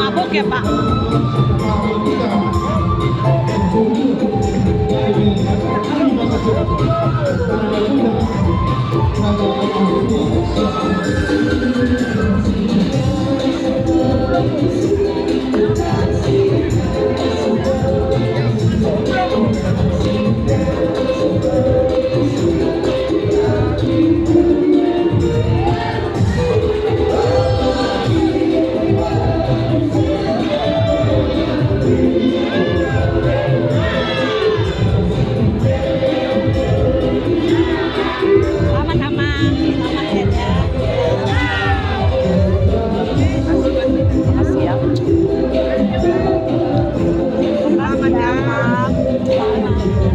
mabuk ya Pak. Selamat aman, selamat sehat ya. Makasih ya. Selamat ya, Pak. Selamat.